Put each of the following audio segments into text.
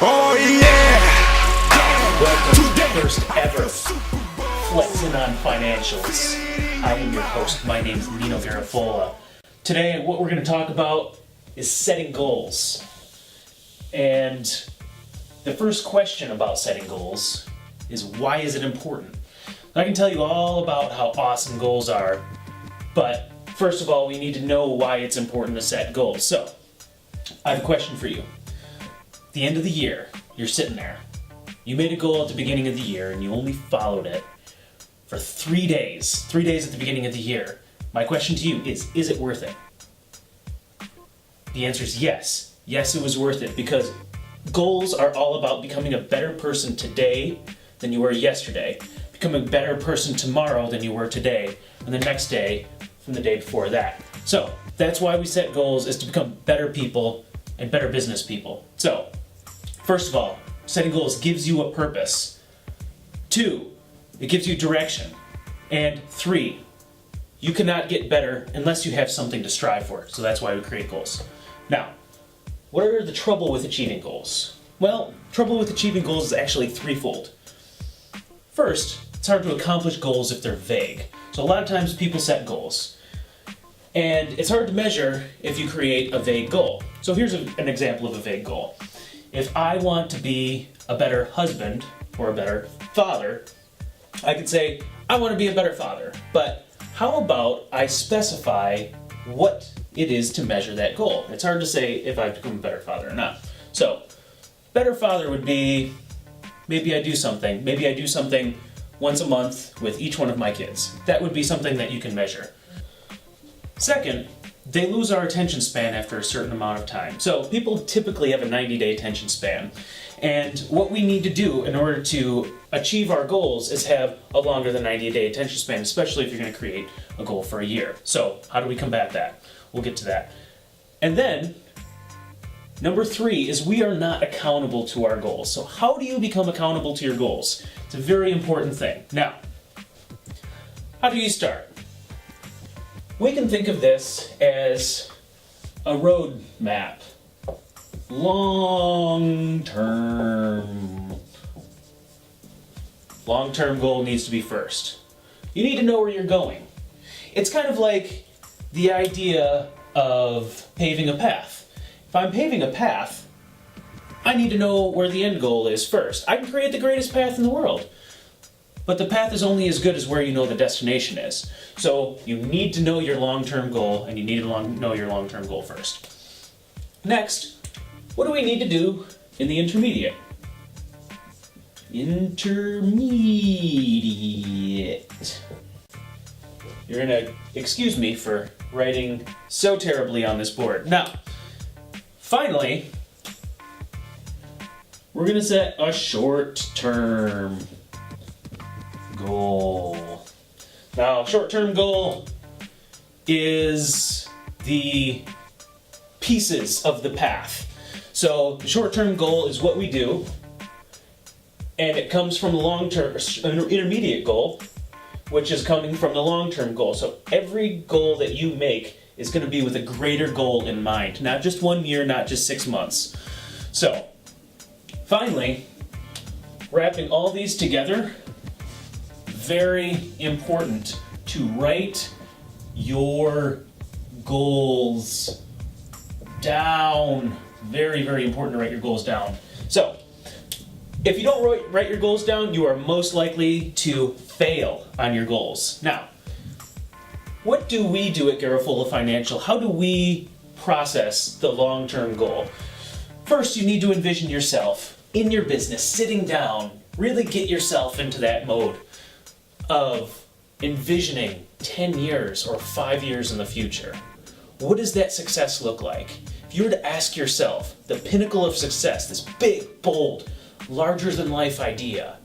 Oh yeah! Welcome to the first ever Flexin On Financials. I am your host. My name is Nino Garafola. Today, what we're going to talk about is setting goals. And the first question about setting goals is, why is it important? I can tell you all about how awesome goals are, but first of all, we need to know why it's important to set goals. So, I have a question for you. At the end of the year, you're sitting there. You made a goal at the beginning of the year and you only followed it for 3 days. 3 days at the beginning of the year. My question to you is it worth it? The answer is yes. Yes, it was worth it, because goals are all about becoming a better person today than you were yesterday, becoming a better person tomorrow than you were today, and the next day from the day before that. So that's why we set goals, is to become better people and better business people. So, first of all, setting goals gives you a purpose. 2, it gives you direction. And 3, you cannot get better unless you have something to strive for. So that's why we create goals. Now, what are the trouble with achieving goals? Well, trouble with achieving goals is actually threefold. First, it's hard to accomplish goals if they're vague. So a lot of times people set goals, and it's hard to measure if you create a vague goal. So here's an example of a vague goal. If I want to be a better husband or a better father, I could say, I want to be a better father. But how about I specify what it is to measure that goal? It's hard to say if I've become a better father or not. So, better father would be, maybe I do something once a month with each one of my kids. That would be something that you can measure. Second, they lose our attention span after a certain amount of time. So people typically have a 90-day attention span. And what we need to do in order to achieve our goals is have a longer than 90-day attention span, especially if you're going to create a goal for a year. So how do we combat that? We'll get to that. And then, number 3 is we are not accountable to our goals. So how do you become accountable to your goals? It's a very important thing. Now, how do you start? We can think of this as a road map. Long-term goal needs to be first. You need to know where you're going. It's kind of like the idea of paving a path. If I'm paving a path, I need to know where the end goal is first. I can create the greatest path in the world, but the path is only as good as where you know the destination is. So you need to know your long-term goal, and you need to know your long-term goal first. Next, what do we need to do in the intermediate? Intermediate. You're gonna excuse me for writing so terribly on this board. Now, finally, we're gonna set a short-term goal. Now, short-term goal is the pieces of the path. So, the short-term goal is what we do, and it comes from the long-term, intermediate goal, which is coming from the long-term goal. So, every goal that you make is going to be with a greater goal in mind. Not just 1 year, not just 6 months. So, finally, wrapping all these together, very important to write your goals down. Very, very important to write your goals down. So, if you don't write your goals down, you are most likely to fail on your goals. Now, what do we do at Garafola Financial? How do we process the long-term goal? First, you need to envision yourself in your business, sitting down, really get yourself into that mode of envisioning 10 years or 5 years in the future. What does that success look like? If you were to ask yourself, the pinnacle of success, this big, bold, larger-than-life idea,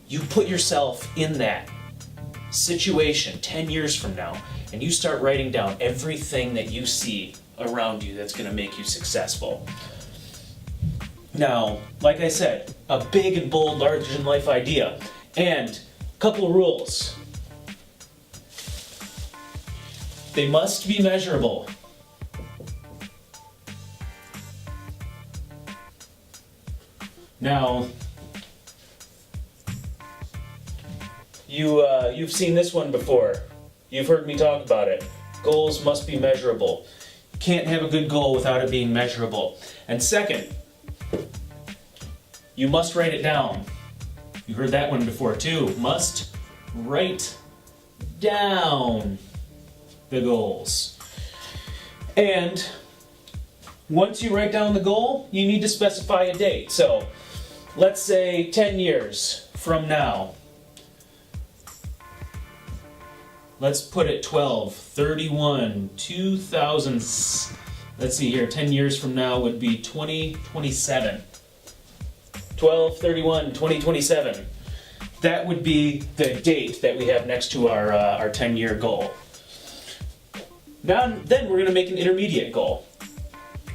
you put yourself in that situation 10 years from now, and you start writing down everything that you see around you that's going to make you successful. Now, like I said, a big and bold, larger-than-life idea, and a couple of rules. They must be measurable. Now, you've seen this one before. You've heard me talk about it. Goals must be measurable. You can't have a good goal without it being measurable. And second, you must write it down. You heard that one before too. Must write down the goals. And once you write down the goal, you need to specify a date. So let's say 10 years from now. Let's put it 12/31/2000. Let's see here, 10 years from now would be 2027. 12/31/2027. That would be the date that we have next to our 10-year goal. Now, then we're going to make an intermediate goal.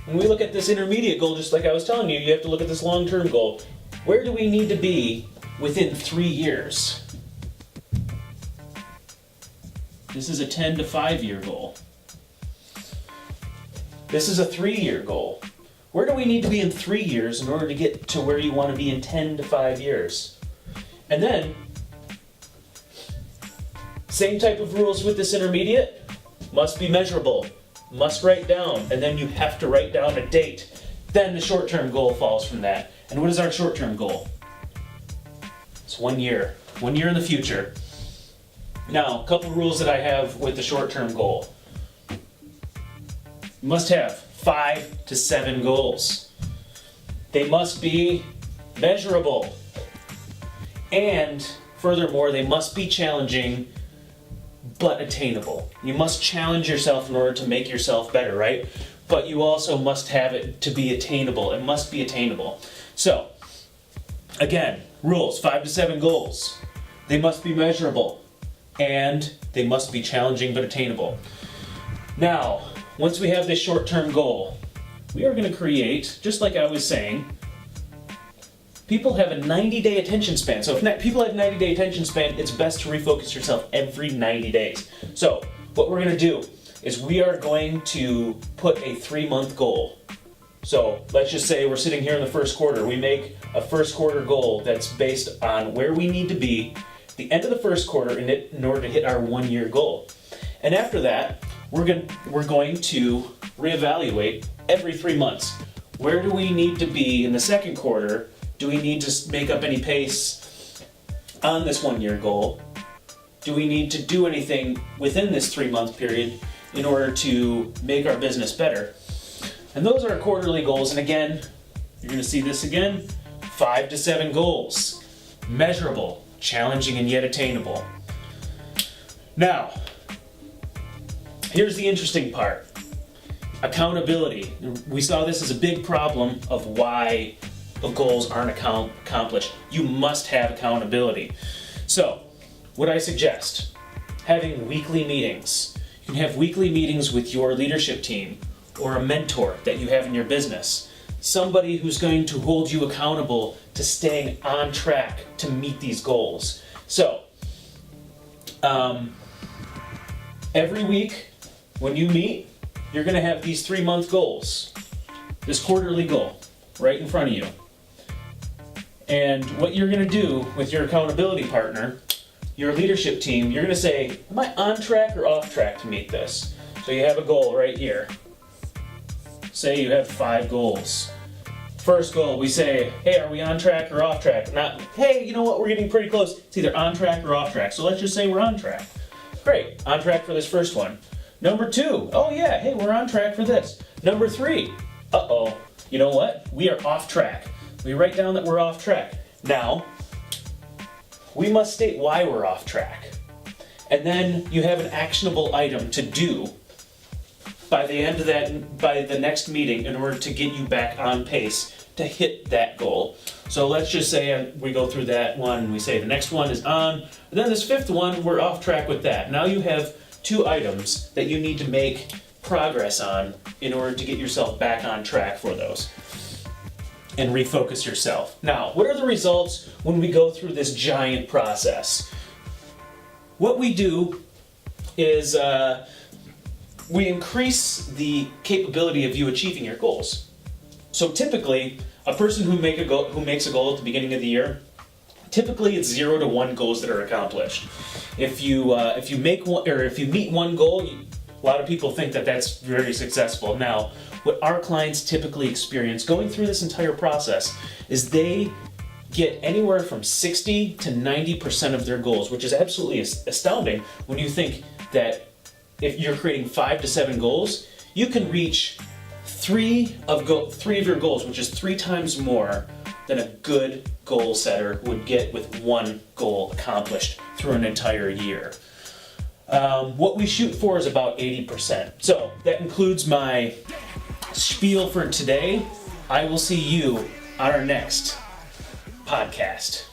When we look at this intermediate goal, just like I was telling you, you have to look at this long-term goal. Where do we need to be within 3 years? This is a 10 to 5-year goal. This is a 3-year goal. Where do we need to be in 3 years in order to get to where you want to be in 10 to 5 years? And then, same type of rules with this intermediate. Must be measurable. Must write down. And then you have to write down a date. Then the short-term goal falls from that. And what is our short-term goal? It's 1 year. 1 year in the future. Now, a couple rules that I have with the short-term goal. You must have 5 to 7 goals. They must be measurable. And furthermore, they must be challenging but attainable. You must challenge yourself in order to make yourself better, right? But you also must have it to be attainable. It must be attainable. So, again, rules, 5 to 7 goals. They must be measurable. And they must be challenging but attainable. Now, once we have this short-term goal, we are going to create, just like I was saying, people have a 90-day attention span. So if people have 90-day attention span, it's best to refocus yourself every 90 days. So what we're going to do is we are going to put a 3-month goal. So let's just say we're sitting here in the first quarter. We make a first quarter goal that's based on where we need to be at the end of the first quarter in order to hit our 1-year goal. And after that, we're going to reevaluate every 3 months. Where do we need to be in the second quarter? Do we need to make up any pace on this 1-year goal? Do we need to do anything within this 3-month period in order to make our business better? And those are our quarterly goals. And again, you're going to see this again, 5 to 7 goals. Measurable, challenging, and yet attainable. Now, here's the interesting part. Accountability. We saw this as a big problem of why the goals aren't accomplished. You must have accountability. So, what I suggest, having weekly meetings. You can have weekly meetings with your leadership team or a mentor that you have in your business. Somebody who's going to hold you accountable to staying on track to meet these goals. So, every week when you meet, you're going to have these 3-month goals. This quarterly goal right in front of you. And what you're going to do with your accountability partner, your leadership team, you're going to say, am I on track or off track to meet this? So you have a goal right here. Say you have 5 goals. First goal, we say, hey, are we on track or off track? Not, hey, you know what, we're getting pretty close. It's either on track or off track. So let's just say we're on track. Great, on track for this first one. Number 2, oh yeah, hey, we're on track for this. Number 3, uh-oh, you know what? We are off track. We write down that we're off track. Now, we must state why we're off track. And then you have an actionable item to do by the end of that, by the next meeting, in order to get you back on pace to hit that goal. So let's just say we go through that one, we say the next one is on, and then this 5th one, we're off track with that. Now you have 2 items that you need to make progress on in order to get yourself back on track for those and refocus yourself. Now, what are the results when we go through this giant process? What we do is we increase the capability of you achieving your goals. So typically, a person who makes a goal at the beginning of the year, typically it's 0 to 1 goals that are accomplished. If you meet one goal, a lot of people think that that's very successful. Now, what our clients typically experience going through this entire process is they get anywhere from 60 to 90% of their goals, which is absolutely astounding when you think that if you're creating 5 to 7 goals, you can reach three of your goals, which is 3 times more than a good goal setter would get with one goal accomplished through an entire year. What we shoot for is about 80%. So that includes my spiel for today. I will see you on our next podcast.